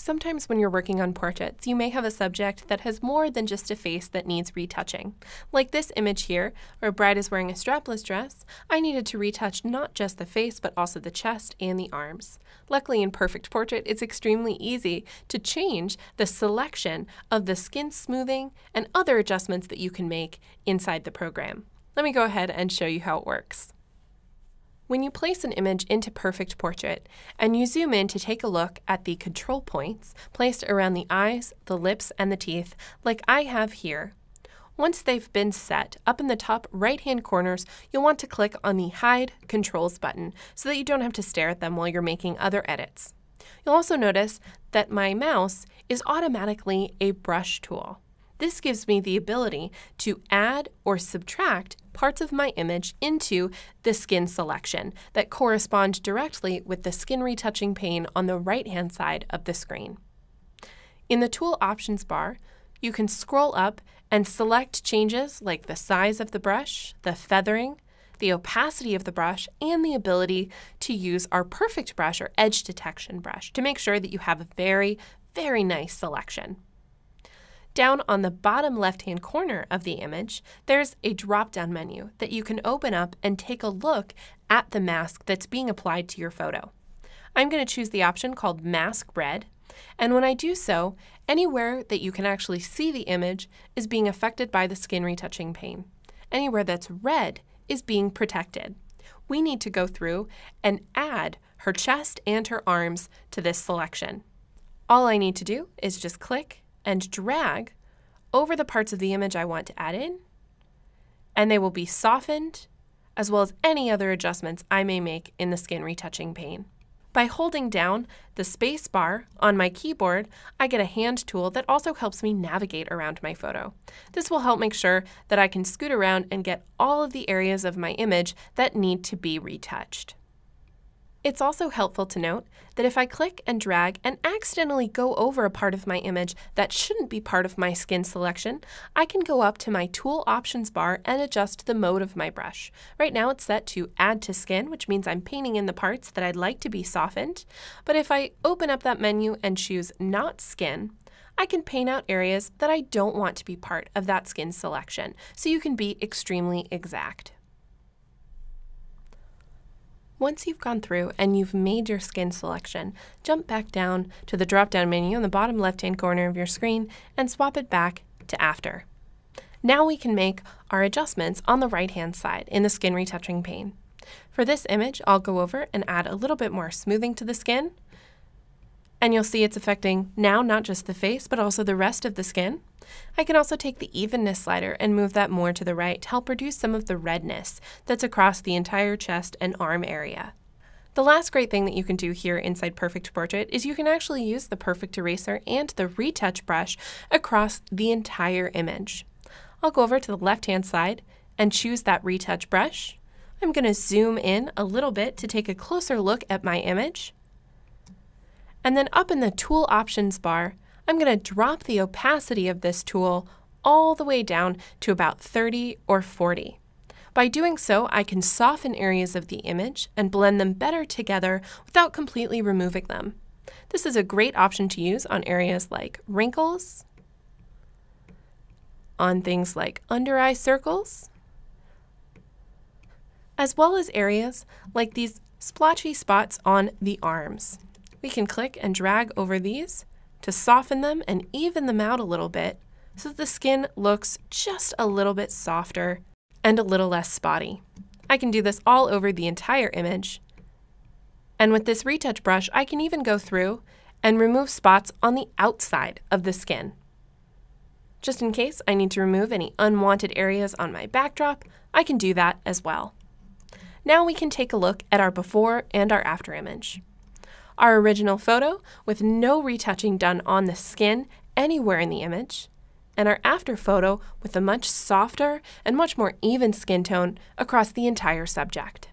Sometimes when you're working on portraits, you may have a subject that has more than just a face that needs retouching. Like this image here, where a bride is wearing a strapless dress, I needed to retouch not just the face, but also the chest and the arms. Luckily in Perfect Portrait, it's extremely easy to change the selection of the skin smoothing and other adjustments that you can make inside the program. Let me go ahead and show you how it works. When you place an image into Perfect Portrait and you zoom in to take a look at the control points placed around the eyes, the lips, and the teeth, like I have here, once they've been set, up in the top right-hand corners, you'll want to click on the Hide Controls button so that you don't have to stare at them while you're making other edits. You'll also notice that my mouse is automatically a brush tool. This gives me the ability to add or subtract parts of my image into the skin selection that correspond directly with the skin retouching pane on the right-hand side of the screen. In the Tool Options bar, you can scroll up and select changes like the size of the brush, the feathering, the opacity of the brush, and the ability to use our Perfect Brush or Edge Detection brush to make sure that you have a very, very nice selection. Down on the bottom left-hand corner of the image, there's a drop-down menu that you can open up and take a look at the mask that's being applied to your photo. I'm going to choose the option called Mask Red, and when I do so, anywhere that you can actually see the image is being affected by the skin retouching pane. Anywhere that's red is being protected. We need to go through and add her chest and her arms to this selection. All I need to do is just click and drag over the parts of the image I want to add in, and they will be softened, as well as any other adjustments I may make in the skin retouching pane. By holding down the space bar on my keyboard, I get a hand tool that also helps me navigate around my photo. This will help make sure that I can scoot around and get all of the areas of my image that need to be retouched. It's also helpful to note that if I click and drag and accidentally go over a part of my image that shouldn't be part of my skin selection, I can go up to my Tool Options bar and adjust the mode of my brush. Right now it's set to Add to Skin, which means I'm painting in the parts that I'd like to be softened. But if I open up that menu and choose Not Skin, I can paint out areas that I don't want to be part of that skin selection, so you can be extremely exact. Once you've gone through and you've made your skin selection, jump back down to the drop-down menu on the bottom left-hand corner of your screen and swap it back to After. Now we can make our adjustments on the right-hand side in the skin retouching pane. For this image, I'll go over and add a little bit more smoothing to the skin, and you'll see it's affecting now not just the face, but also the rest of the skin. I can also take the evenness slider and move that more to the right to help reduce some of the redness that's across the entire chest and arm area. The last great thing that you can do here inside Perfect Portrait is you can actually use the Perfect Eraser and the Retouch brush across the entire image. I'll go over to the left-hand side and choose that Retouch brush. I'm going to zoom in a little bit to take a closer look at my image. And then up in the Tool Options bar, I'm going to drop the opacity of this tool all the way down to about 30 or 40. By doing so, I can soften areas of the image and blend them better together without completely removing them. This is a great option to use on areas like wrinkles, on things like under eye circles, as well as areas like these splotchy spots on the arms. We can click and drag over these to soften them and even them out a little bit so that the skin looks just a little bit softer and a little less spotty. I can do this all over the entire image. And with this retouch brush, I can even go through and remove spots on the outside of the skin. Just in case I need to remove any unwanted areas on my backdrop, I can do that as well. Now we can take a look at our before and our after image. Our original photo with no retouching done on the skin anywhere in the image, and our after photo with a much softer and much more even skin tone across the entire subject.